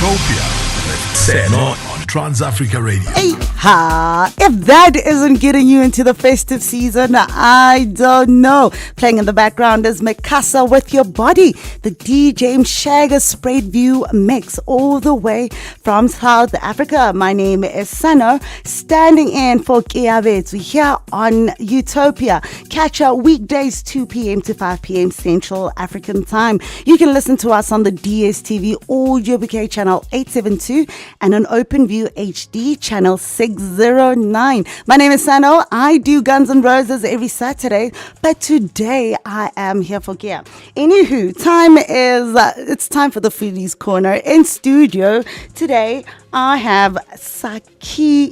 Utopia with Seno on Trans-Africa Radio. Hey, ha! If that isn't getting you into the festive season, I don't know. Playing in the background is Mikasa with Your Body, the DJ Shagger Sprayed View mix all the way from South Africa. My name is Seno, standing in for Kiavetsu here on Utopia. Catch our weekdays 2 p.m. to 5 p.m. Central African Time. You can listen to us on the DSTV Audio Bouquet channel 872 and on OpenView HD channel 609. My name is Seno. I do Guns N' Roses every Saturday, but today I am here for Gia. Anywho, it's time for the Foodies Corner. In studio today, I have Sakhile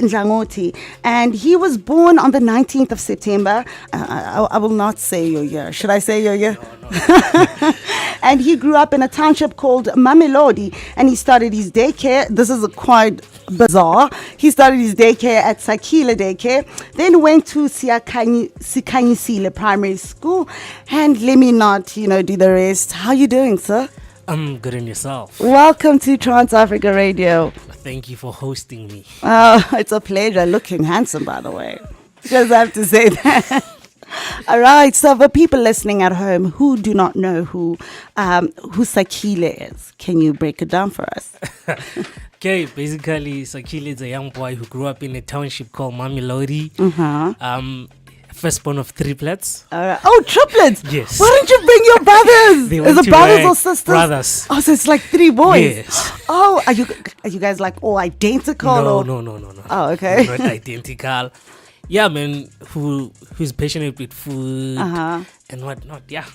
Nhlangoti, and he was born on the 19th of September. I will not say your year. Should I say your year? No. And he grew up in a township called Mamelodi, and he started his daycare. This is quite bizarre. He started his daycare at Sakhile Daycare, then went to Sikanyisile Primary School, and let me not, do the rest. How are you doing, sir? I'm good in yourself. Welcome to Trans-Africa Radio. Thank you for hosting me. It's a pleasure. Looking handsome, by the way. Just have to say that. All right. So for people listening at home who do not know who Sakhile is, can you break it down for us? Okay, basically, Sakhile is a young boy who grew up in a township called Mamelodi. Firstborn of triplets. Oh, triplets? Yes. Why don't you bring your brothers? Is it brothers or sisters? Brothers. Oh, so it's like 3 boys. Yes. Oh, are you guys like all identical? No. Oh, okay. Not identical. Yeah, man, who's passionate with food and whatnot. Yeah.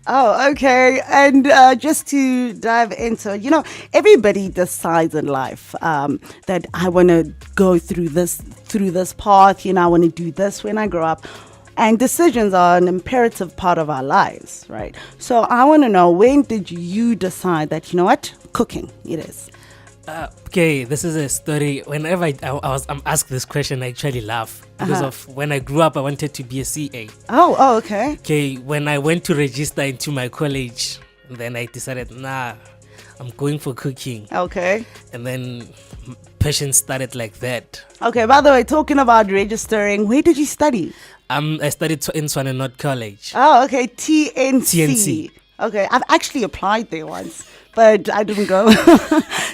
Oh, okay. And just to dive into, everybody decides in life that I want to go through this path. I want to do this when I grow up. And decisions are an imperative part of our lives, right? So I want to know, when did you decide that, cooking it is? Okay, this is a story. Whenever I'm asked this question, I actually laugh because of when I grew up, I wanted to be a CA. Oh, okay. Okay, when I went to register into my college, then I decided, I'm going for cooking. Okay. And then passion started like that. Okay, by the way, talking about registering, where did you study? I studied in Seno Monageng College. Oh, okay, TNC. Okay, I've actually applied there once, but I didn't go.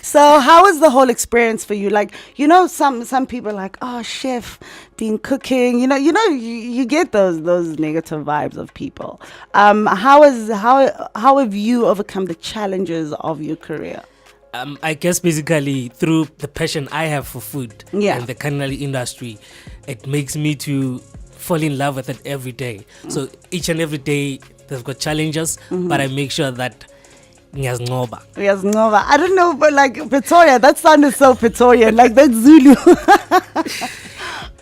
So how was the whole experience for you? Like, some people are like, oh, chef, been cooking. You get those negative vibes of people. How have you overcome the challenges of your career? I guess basically through the passion I have for food and the culinary industry, it makes me to fall in love with it every day. So each and every day they've got challenges, but I make sure that ngiyazinoba. I don't know, but like Pretoria, that sounded so Pretorian, like that's Zulu.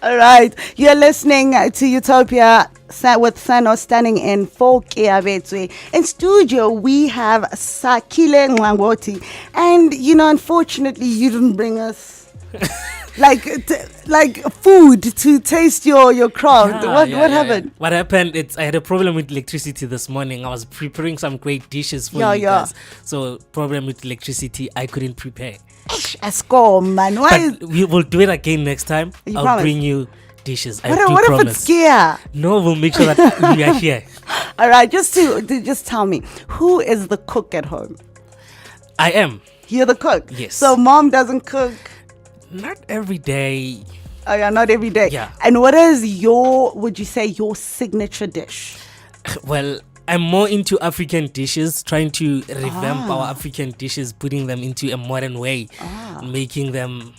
All right, you're listening to Utopia with Seno standing in for Kiavetsu. In studio, we have Sakhile Nhlangoti, and unfortunately, you didn't bring us like food to taste your craft. What happened? What happened? I had a problem with electricity this morning. I was preparing some great dishes for you guys. So problem with electricity, I couldn't prepare. Escom, man. We will do it again next time. I'll bring you dishes. What if it's here? No, we'll make sure that we are here. All right, just tell me, who is the cook at home? I am. You're the cook? Yes. So mom doesn't cook? Not every day. Oh yeah, not every day. Yeah. And what is would you say, your signature dish? Well, I'm more into African dishes, trying to revamp our African dishes, putting them into a modern way, making them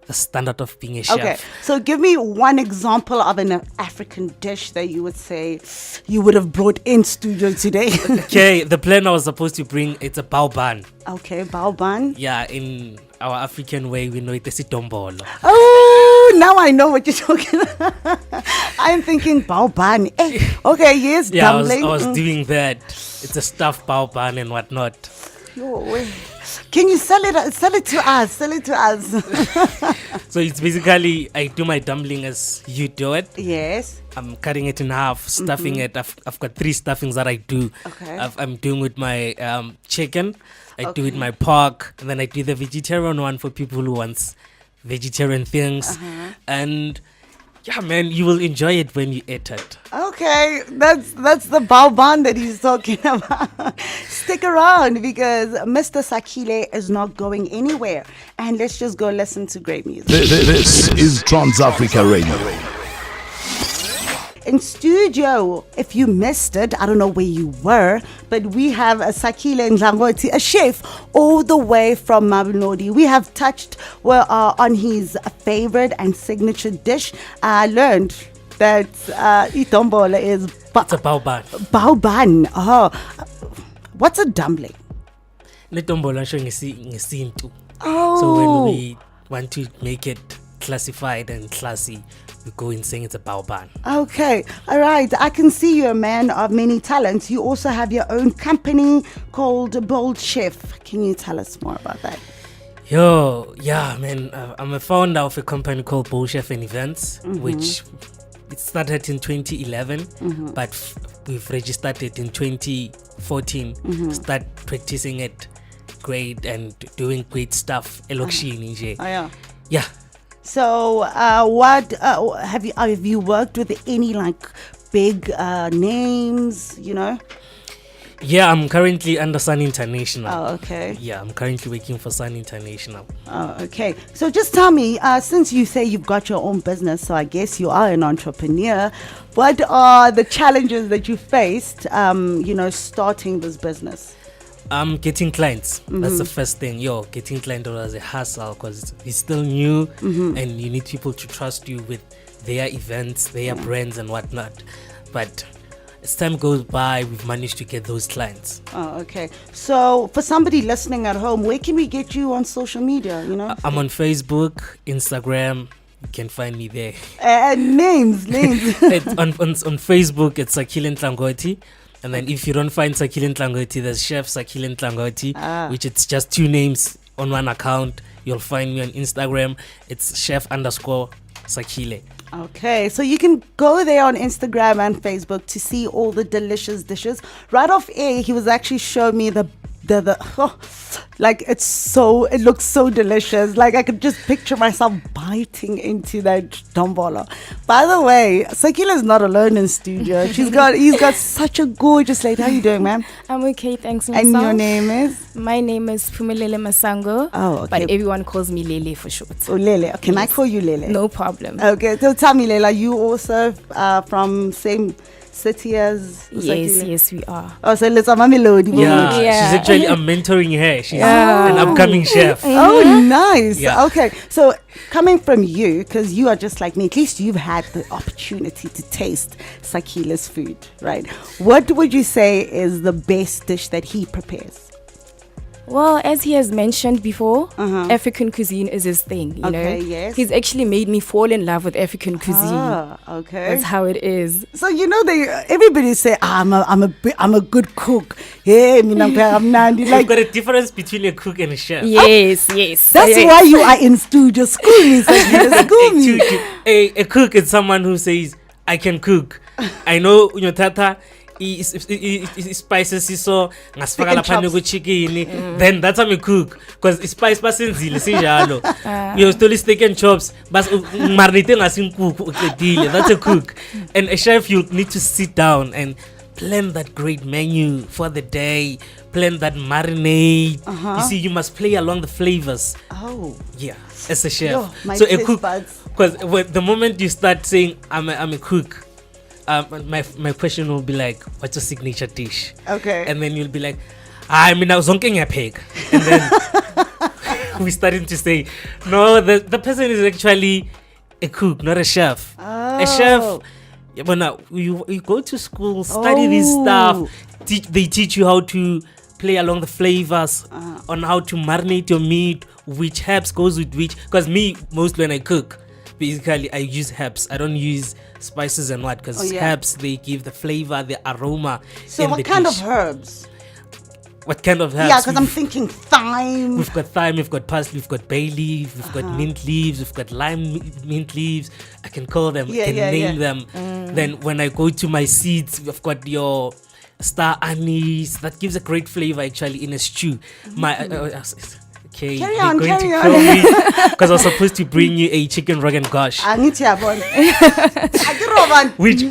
the standard of being a chef. Okay, so give me one example of an African dish that you would say you would have brought in studio today. Okay, the plan I was supposed to bring, it's a bao ban. Okay, bao ban. Yeah, in our African way, we know it as dombolo. Oh, now I know what you're talking about. I'm thinking bao ban. Okay, yes, yeah, dumpling. I was doing that. It's a stuffed bao ban and whatnot. Can you sell it? Sell it to us. Sell it to us. So it's basically I do my dumpling as you do it. Yes. I'm cutting it in half, stuffing it. I've got 3 stuffings that I do. Okay. I'm doing with my chicken. I do with my pork, and then I do the vegetarian one for people who wants vegetarian things. And yeah, man, you will enjoy it when you eat it. Okay, that's the baoban that he's talking about. Stick around because Mr. Sakhile is not going anywhere. And let's just go listen to great music. This is Trans Africa Radio. In studio, if you missed it, I don't know where you were, but we have a Sakhile Nhlangoti, a chef all the way from Mamelodi. We have touched on his favorite and signature dish. I learned that itombola is It's a baoban. baoban. Oh, what's a dumpling? Netombola showing ngesintu. Oh, So when we want to make it classified and classy, we go in saying it's a baoban. okay, all right. I can see you're a man of many talents. You also have your own company called Bold Chef. Can you tell us more about that? Yo, yeah, man. I'm a founder of a company called Bold Chef and Events, which it started in 2011, but we've registered it in 2014. Start practicing it great and doing great stuff. Oh, yeah. Yeah. So, what have you worked with any like big names? You know? Yeah, I'm currently under Sun International. Oh, okay. Yeah, I'm currently working for Sun International. Oh, okay. So just tell me, since you say you've got your own business, so I guess you are an entrepreneur. What are the challenges that you faced? Starting this business. Getting clients. That's the first thing. Getting clients was a hassle because it's still new and you need people to trust you with their events, their brands and whatnot. But as time goes by, we've managed to get those clients. Oh, okay. So for somebody listening at home, where can we get you on social media? I'm on Facebook, Instagram. You can find me there. Names. on Facebook, it's Sakhile Nhlangoti. And then if you don't find Sakhile Nhlangoti, there's Chef Sakhile Nhlangoti, which it's just 2 names on one account. You'll find me on Instagram. It's chef_Sakhile. Okay, so you can go there on Instagram and Facebook to see all the delicious dishes. Right off air, he was actually showing me it looks so delicious. Like I could just picture myself biting into that dombola. By the way, Sakhile is not alone in studio. He's got such a gorgeous lady. How you doing, ma'am? I'm okay, thanks. And your name is? My name is Phumulele Masango. Oh, okay. But everyone calls me Lele for short. Oh, Lele. Can I call you Lele? No problem. Okay, so tell me, Lela, you also from same city as Sakhile? Yes, we are. Oh, so let's Mamelodi. Yeah, she's actually, I'm mentoring her. She's an upcoming chef. Oh, nice. Yeah. Okay, so coming from you, because you are just like me, at least you've had the opportunity to taste Sakhile's food, right? What would you say is the best dish that he prepares? Well, as he has mentioned before, African cuisine is his thing, you know. Yes. He's actually made me fall in love with African cuisine. Okay. That's how it is. So everybody say I'm a good cook. Hey, I'm Nandi. You've got a difference between a cook and a chef. Yes. That's why you are in studio. School me, Sakhile. School me. A cook is someone who says, I can cook. I know tata spices so ngasifaka lapha chicken, then that's how me cook because spice basenzile sinjalo. You still steak and chops but marinate ngasinkuku uqedile. That's a cook. And a chef, you need to sit down and plan that great menu for the day, plan that marinade. You see, you must play along the flavors. Oh, yeah, as a chef. Yo, So a cook, because the moment you start saying I'm a cook, my question will be like, what's your signature dish? Okay. And then you'll be like, I was zonking a pig. And then we're starting to say, no, the person is actually a cook, not a chef. A chef, but now you go to school, study this stuff. They teach you how to play along the flavors, on how to marinate your meat, which herbs goes with which. Because me, mostly when I cook, basically I use herbs. I don't use spices and what, because herbs, they give the flavor, the aroma. So what kind of herbs? What kind of herbs? Yeah, because I'm thinking thyme. We've got thyme, we've got parsley, we've got bay leaf, we've got mint leaves, we've got lime mint leaves. I can call them, I can name them. Then when I go to my seeds, we've got your star anise. That gives a great flavor actually in a stew. Okay, carry you're on. Because I was supposed to bring you a chicken rogan gosh. Which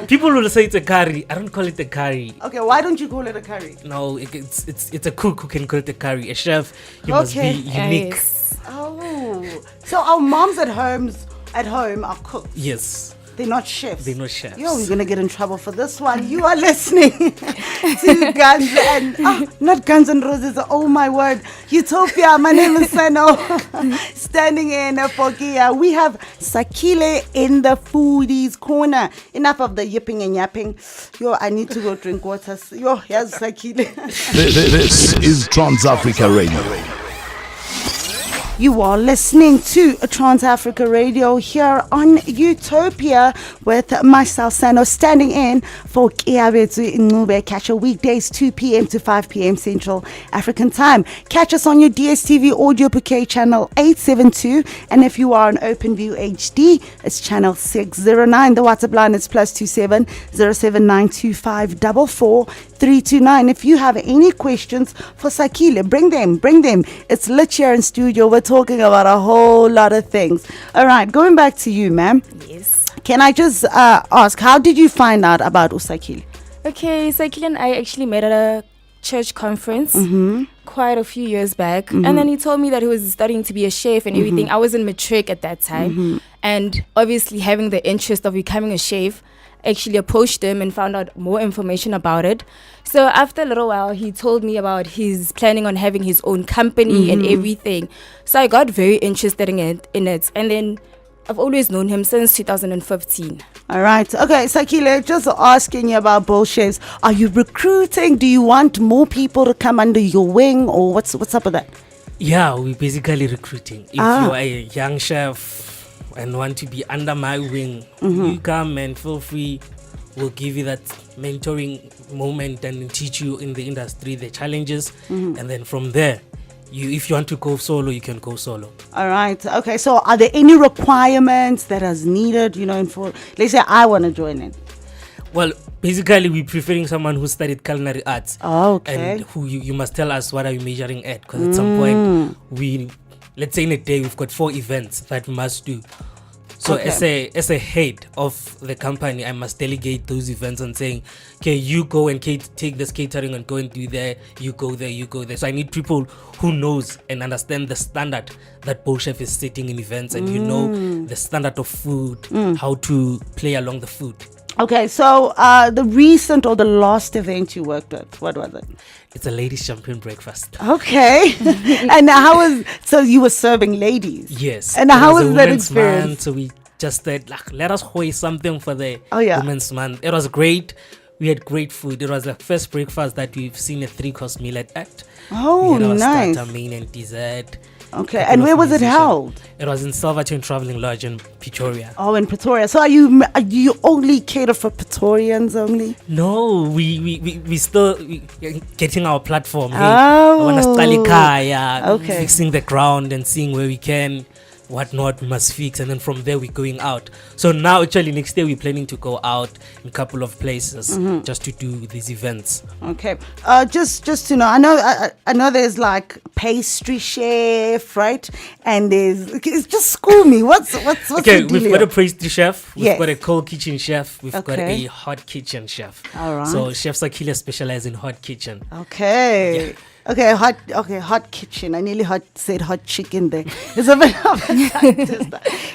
people will say it's a curry. I don't call it a curry. Okay, why don't you call it a curry? No, it's a cook who can call it a curry. A chef, you must be unique. Nice. Oh, so our moms at home are cooks. Yes. They're not chefs. They're not chefs. Yo, we're going to get in trouble for this one. You are listening to Guns and... not Guns and Roses. Oh, my word. Utopia. My name is Seno. Standing in for Gia. We have Sakhile in the foodies corner. Enough of the yipping and yapping. Yo, I need to go drink water. Yo, here's Sakhile. This is Trans Africa Radio. You are listening to Trans Africa Radio here on Utopia with myself, Seno, standing in for Kiabetu Ncube. Catch your weekdays 2 p.m. to 5 p.m. Central African Time. Catch us on your DSTV audio bouquet channel 872. And if you are on OpenView HD, it's channel 609. The WhatsApp line is +27 0792544 329. If you have any questions for Sakhile, bring them. It's lit here in studio. We're talking about a whole lot of things. All right, going back to you, ma'am. Yes. Can I just ask, how did you find out about Sakhile? Okay, Sakhile and I actually met at a church conference quite a few years back. And then he told me that he was studying to be a chef and everything. I was in matric at that time. And obviously having the interest of becoming a chef, actually approached him and found out more information about it. So after a little while, he told me about his planning on having his own company and everything. So I got very interested in it. And then I've always known him since 2015. All right. Okay, Sakhile, just asking you about both chefs. Are you recruiting? Do you want more people to come under your wing, or what's up with that? Yeah, we're basically recruiting. If you are a young chef and want to be under my wing, you come and feel free. We'll give you that mentoring moment and teach you in the industry the challenges, and then from there, if you want to go solo, you can go solo. All right. Okay. So, are there any requirements that is needed? For, let's say I want to join in. Well, basically, we're preferring someone who studied culinary arts. Oh, okay. And who you must tell us what are you measuring at, because at some point let's say in a day we've got 4 events that we must do. So as a head of the company, I must delegate those events and saying, okay, you go and take this catering and go and do there. You go there. So I need people who knows and understand the standard that Bowl Chef is setting in events, and the standard of food, how to play along the food. Okay, so the recent or the last event you worked at, what was it? It's a ladies' champion breakfast. Okay. And so you were serving ladies? Yes. And how was that experience? Month, so we just said, let us hoist something for the Women's Month. It was great. We had great food. It was the first breakfast that we've seen a 3-course meal at. Oh, we had our nice. Starter, main, and dessert. Okay, and where was it held? It was in Silverton Traveling Lodge in Pretoria. Oh, in Pretoria. So are you only cater for Pretorians only? No, we still getting our platform. Okay. Fixing the ground and seeing where we can, whatnot we must fix, and then from there we're going out. So now actually next year we're planning to go out in a couple of places just to do these events. Okay. Just to know, I know there's like pastry chef, right? And just school me. What's okay, the we've got a pastry chef, we've got a cold kitchen chef, we've got a hot kitchen chef. All right. So Chef Sakhile specializes in hot kitchen. Okay. Yeah. Okay, hot kitchen. I nearly said hot chicken there. It's a bit of a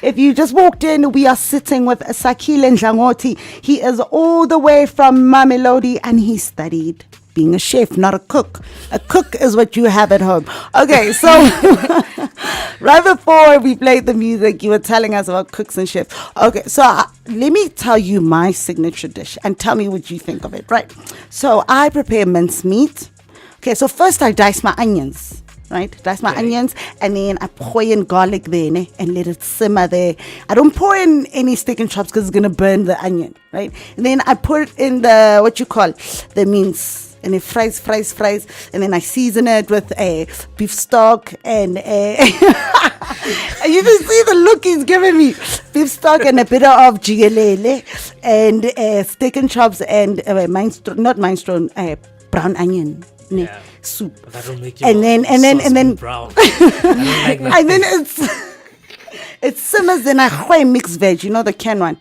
If you just walked in, we are sitting with Sakhile Nhlangoti. He is all the way from Mamelodi, and he studied being a chef, not a cook. A cook is what you have at home. Okay, so right before we played the music, you were telling us about cooks and chefs. Okay, so let me tell you my signature dish and tell me what you think of it, right? So I prepare mincemeat. Okay, so first I dice my onions, right? Dice my onions, and then I pour in garlic there, and let it simmer there. I don't pour in any steak and chops because it's going to burn the onion, right? And then I put in the mince, and it fries, and then I season it with a beef stock and a and you can see the look he's giving me. Beef stock and a bit of jigelele and steak and chops and brown onion soup. But that'll make your And then brown. I don't like that. and then it simmers in a mixed veg, you know, the canned one.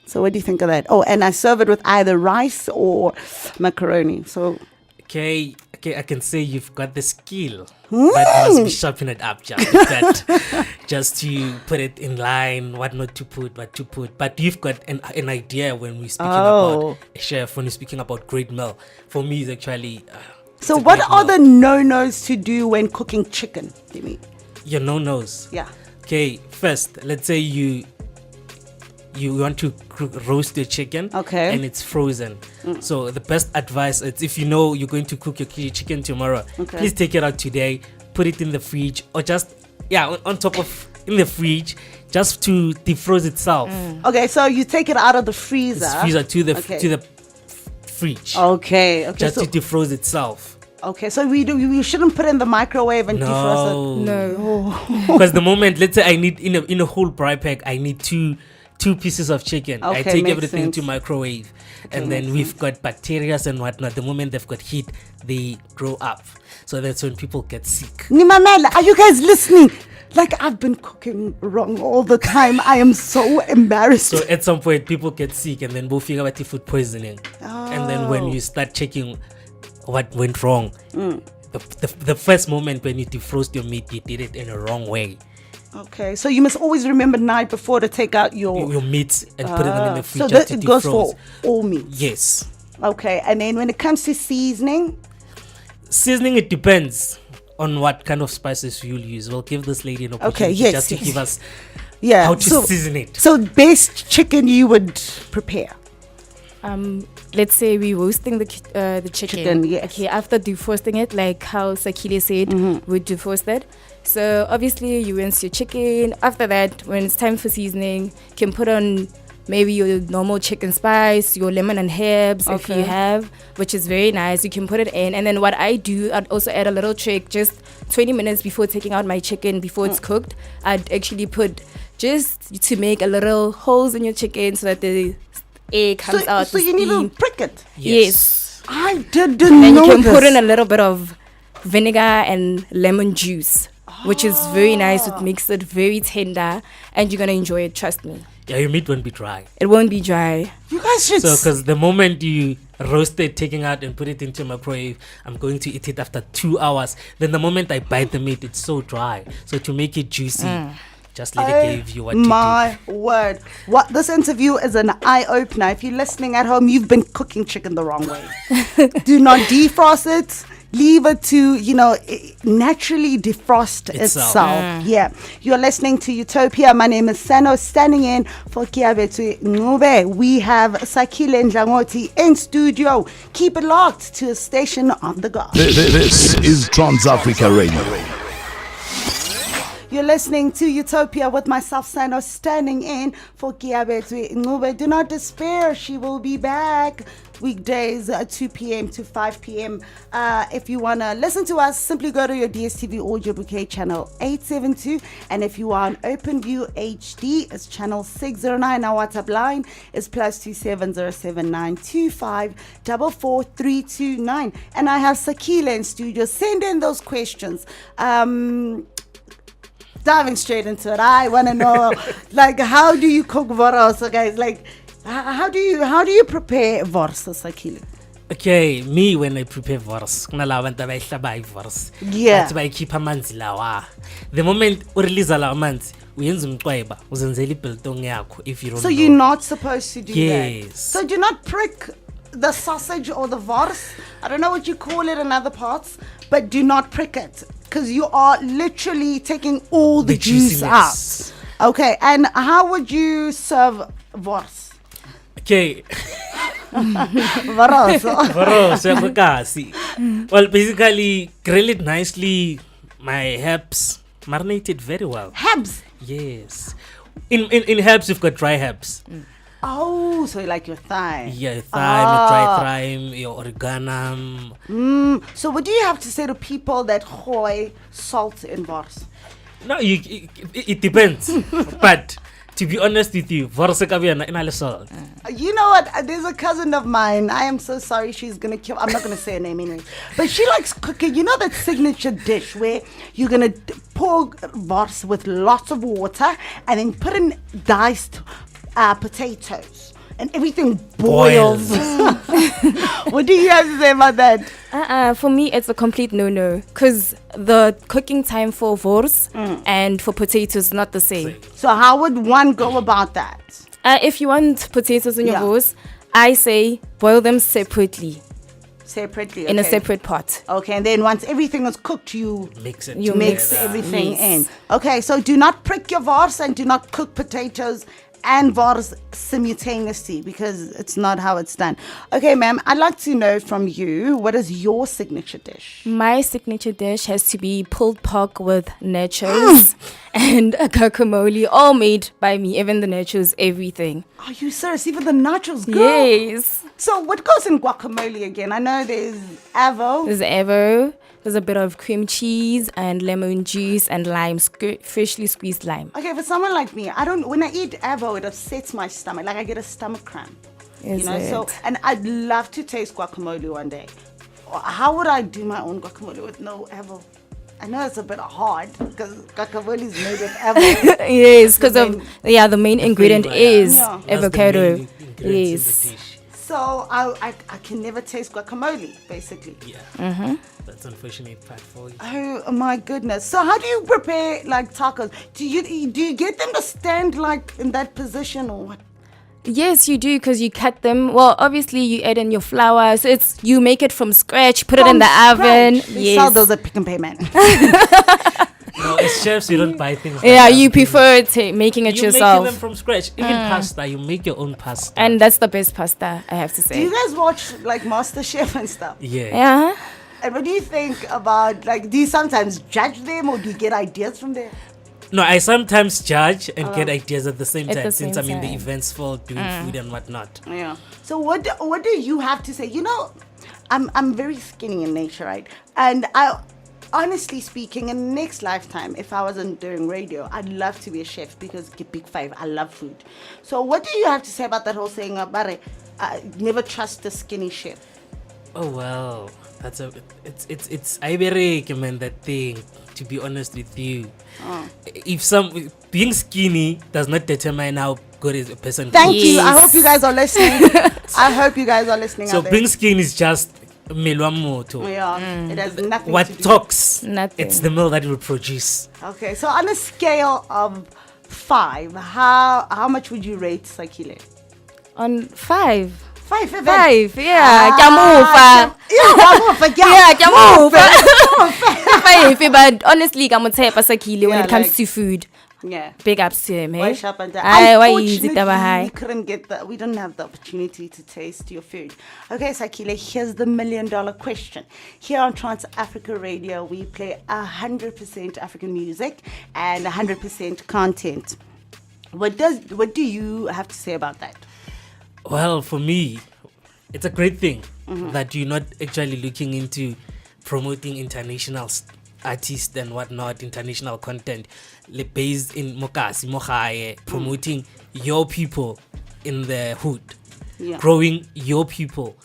So what do you think of that? Oh, and I serve it with either rice or macaroni. So Okay, I can say you've got the skill, but you must be sharpen it up just to put it in line, what not to put, what to put. But you've got an idea when we're speaking about a chef, when we're speaking about great meal. For me, it's actually... so what are the no-nos to do when cooking chicken, Timmy? Your no-nos? Yeah. Okay, first, let's say you want to roast your chicken, okay, and it's frozen. So the best advice is, if you know you're going to cook your chicken tomorrow, please take it out today, put it in the fridge, or just on top of in the fridge, just to defrost itself. Okay, so you take it out of the freezer, to the fridge. Okay, just to defrost itself. Okay, so we shouldn't put it in the microwave and defrost it. No, because the moment, let's say I need in a whole braai pack, I need two pieces of chicken. Okay, I take makes everything sense. to microwave, and then we've got bacteria and whatnot. The moment they've got heat, they grow up. So that's when people get sick. Nimamela, are you guys listening? Like, I've been cooking wrong all the time. I am so embarrassed. So at some point, people get sick, and then we'll figure out the food poisoning. And then when you start checking what went wrong, the first moment when you defrost your meat, you did it in a wrong way. Okay, so you must always remember night before to take out your meats and put them in the fridge. So just to it goes defrost. for all meats. Yes. Okay, and then when it comes to seasoning, it depends on what kind of spices you'll use. We'll give this lady an opportunity just to give us how to season it. So best chicken you would prepare. Let's say we're roasting the chicken. Yes. Okay, after defrosting it, like how Sakhile said, we defrost it. So obviously you rinse your chicken. After that, when it's time for seasoning, you can put on maybe your normal chicken spice, your lemon and herbs if you have, which is very nice. You can put it in. And then what I do, I'd also add a little trick. Just 20 minutes before taking out my chicken, before it's cooked, I'd actually put just to make a little holes in your chicken so that the air comes out. So you need to prick it. Yes. I didn't Then know you can this. put in a little bit of vinegar and lemon juice, which is very nice. It makes it very tender, and you're gonna enjoy it. Trust me. Yeah, your meat won't be dry. It won't be dry. You guys should. So, because the moment you roast it, taking out and put it into a microwave, I'm going to eat it after 2 hours. Then the moment I bite the meat, it's so dry. So to make it juicy, just let it give you what to do. My word. What this interview is an eye-opener. If you're listening at home, you've been cooking chicken the wrong way. Do not defrost it. Leave it to, naturally defrost itself. Yeah. You're listening to Utopia. My name is Seno, standing in for Kiabetu Ngube. We have Sakhile Nhlangoti in studio. Keep it locked to a station on the go. This is Trans Africa Radio. You're listening to Utopia with myself, Seno, standing in for Kiabetu Ngube. Do not despair. She will be back weekdays at 2 p.m. to 5 p.m. If you want to listen to us, simply go to your DSTV audio bouquet channel 872. And if you are on OpenView HD, it's channel 609. Our WhatsApp line is +2707925444329. And I have Sakhile in studio. Send in those questions. Diving straight into it, I want to know, how do you cook voros, guys? How do you prepare voros, Sakhile? Okay, me when I prepare voros, yeah, that's why I keep amanzi lawa. The moment we release la amanzi, uyenza umqweba, uzenzela ibiltong yakho if you don't know. So you're not supposed to do that. Yes. So do not prick the sausage or the voros. I don't know what you call it in other parts, but do not prick it. Because you are literally taking all the juice out. Okay, and how would you serve voros? Okay. Voros. Well, basically, grill it nicely. My herbs marinated very well. Herbs? Yes. In herbs, you've got dry herbs. Oh, so like your thyme. Yeah, your thyme, your dry thyme, your oregano. So what do you have to say to people that hoy salt in bars? No, it depends. But to be honest with you, vorse ka bjana e na le salt. You know what? There's a cousin of mine. I am so sorry. She's going to kill. I'm not going to say her name anyway. But she likes cooking. You know that signature dish where you're going to pour bars with lots of water and then put in diced potatoes and everything boils. What do you have to say about that? For me, it's a complete no-no because the cooking time for vors and for potatoes is not the same. So how would one go about that? If you want potatoes in your vors, I say boil them separately. Separately, in a separate pot. Okay, and then once everything is cooked, you mix it. You mix everything in. Okay, so do not prick your vors and do not cook potatoes and vors simultaneously because it's not how it's done. Okay, ma'am, I'd like to know from you, what is your signature dish? My signature dish has to be pulled pork with nachos and a guacamole, all made by me, even the nachos, everything. Are you serious? Even the nachos, girl? Yes. So what goes in guacamole again? I know there's avo. There's avo. There's a bit of cream cheese and lemon juice and lime, freshly squeezed lime. Okay, for someone like me, when I eat avo, it upsets my stomach. Like I get a stomach cramp. So, and I'd love to taste guacamole one day. How would I do my own guacamole with no avo? I know it's a bit hard because guacamole is made with avo. Yes, because the main ingredient is avocado. Yes. So I can never taste guacamole, basically. Yeah. That's unfortunate part for you. Oh my goodness! So how do you prepare like tacos? Do you get them to stand like in that position or what? Yes, you do because you cut them. Well, obviously you add in your flour, so you make it from scratch. Put it in the oven. They sell those at Pick and Pay, man. No, as chefs, you don't buy things. You prefer making it yourself. You make them from scratch. Even pasta, you make your own pasta. And that's the best pasta, I have to say. Do you guys watch like MasterChef and stuff? Yeah. And what do you think about, like, do you sometimes judge them or do you get ideas from them? No, I sometimes judge and get ideas at the same time since I'm in the events for doing food and whatnot. Yeah. So what do you have to say? You know, I'm very skinny in nature, right? And I, honestly speaking, in the next lifetime, if I wasn't doing radio, I'd love to be a chef because big five, I love food. So what do you have to say about that whole saying about never trust a skinny chef? Oh well, it's I very recommend that thing, to be honest with you. Being skinny does not determine how good is a person. Thank you. I hope you guys are listening. So being skinny is just moto. It has nothing what to do. talks, nothing. It's the milk that will produce. Okay, so on a scale of 5, how much would you rate Sakhile? On 5. 5, Yeah, Kamufa. Kamufa. But honestly, Kamutepa Sakhile when it comes to food. Yeah. Big ups to him, eh? Unfortunately, we didn't have the opportunity to taste your food. Okay, Sakhile, here's the $1 million question. Here on Trans Africa Radio, we play 100% African music and 100% content. What do you have to say about that? Well, for me, it's a great thing that you're not actually looking into promoting international artists and whatnot, international content based in Mokasi, Mohaye, promoting your people in the hood, growing your people.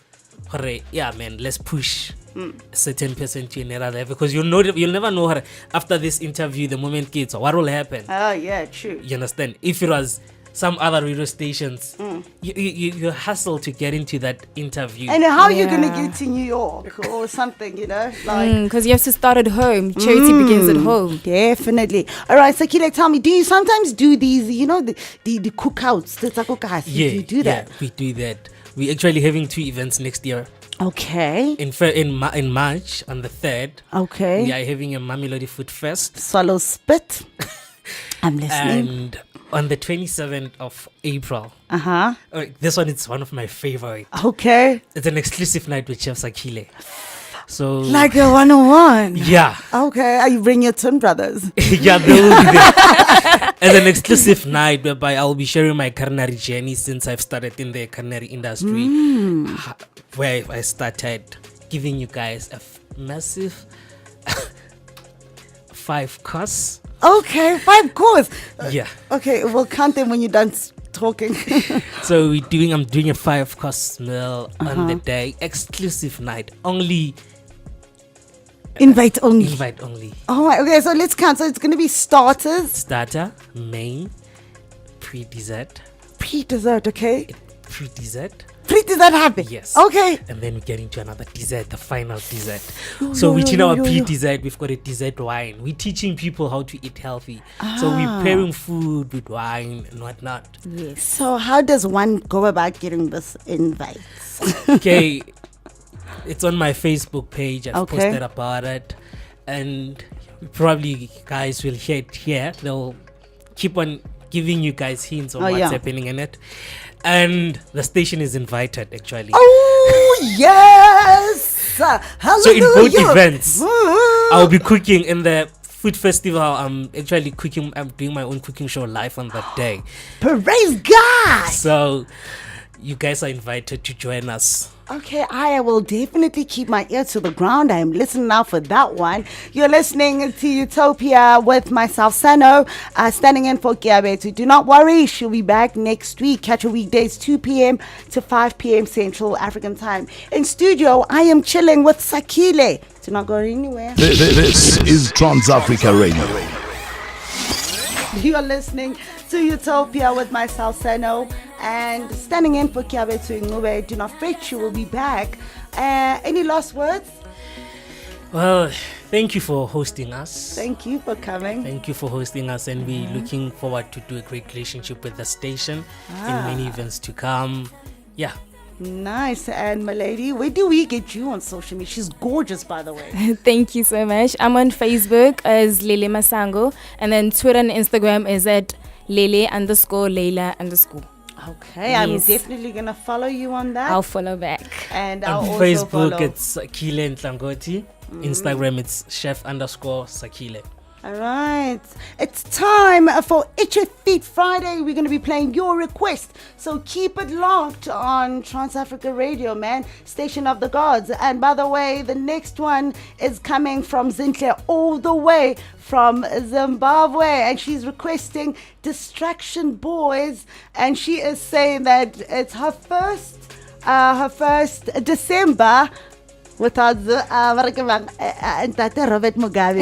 Yeah, man, let's push a certain person to another level because you'll never know after this interview, the moment kids, what will happen. Oh, yeah, true. You understand? If it was some other radio stations, you hustle to get into that interview. And how are you going to get to New York or something, you know? Because you have to start at home. Charity begins at home. Definitely. All right, Sakhile, tell me, do you sometimes do these, the cookouts, the takokas? Yeah, do you do that? Yeah, we do that. We're actually having 2 events next year. Okay. In March, on the 3rd. Okay. We are having a Mamelodi Food Fest. Swallow spit. I'm listening. And on the 27th of April. Uh-huh. This one is one of my favorite. Okay. It's an exclusive night with Chef Sakhile. So like a 101. Yeah. Okay. Are you bring your twin brothers? Yeah, they will be there. As an exclusive night whereby I'll be sharing my culinary journey since I've started in the culinary industry, where I started giving you guys a massive 5-course. Okay, 5 course. Yeah. Okay, we'll count them when you're done talking. So I'm doing a 5-course meal on the day, exclusive night, only. Invite only. Invite only. Oh, okay. So let's count. So it's going to be starter, main, pre-dessert. Pre-dessert, okay. Pre-dessert. Pre-dessert happy. Yes. Okay. And then we get into another dessert, the final dessert. So within our pre-dessert, we've got a dessert wine. We're teaching people how to eat healthy. So we're pairing food with wine and whatnot. Yes. So how does one go about getting this invite? Okay. It's on my Facebook page. I've posted about it. And probably guys will hear it here. They'll keep on giving you guys hints on what's happening in it. And the station is invited, actually. Oh, yes! Hallelujah. So in both events, I'll be cooking in the food festival. I'm actually cooking. I'm doing my own cooking show live on that day. Praise God! So you guys are invited to join us. Okay, I will definitely keep my ear to the ground. I am listening now for that one. You're listening to Utopia with myself, Seno, standing in for Kiabetu. Do not worry, she'll be back next week. Catch her weekdays 2 p.m. to 5 p.m. Central African time. In studio, I am chilling with Sakhile. Do not go anywhere. This is Trans Africa Radio. You are listening to Utopia with myself, Seno, and standing in for Kiabetu Ngube. Do not fret, she will be back. Any last words? Well, thank you for hosting us. Thank you for coming. Thank you for hosting us, and we're looking forward to do a great relationship with the station in many events to come. Yeah. Nice. And my lady, where do we get you on social media? She's gorgeous, by the way. Thank you so much. I'm on Facebook as Lele Masango, and then Twitter and Instagram is at Lele_Leila_. Okay, yes. I'm definitely gonna follow you on that. I'll follow back. And on I'll also Facebook, follow. it's Sakhile Nhlangoti. Instagram, it's chef_Sakhile. All right, it's time for Itch Your Feet Friday. We're going to be playing your request, so keep it locked on Trans Africa Radio, man, station of the gods. And by the way, the next one is coming from Zinhle, all the way from Zimbabwe, and she's requesting Distraction Boys, and she is saying that it's her first December without the Robert Mugabe.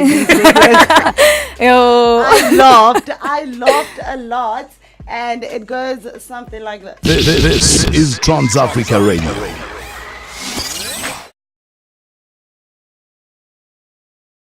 I laughed a lot, and it goes something like this. This is Trans Africa Radio.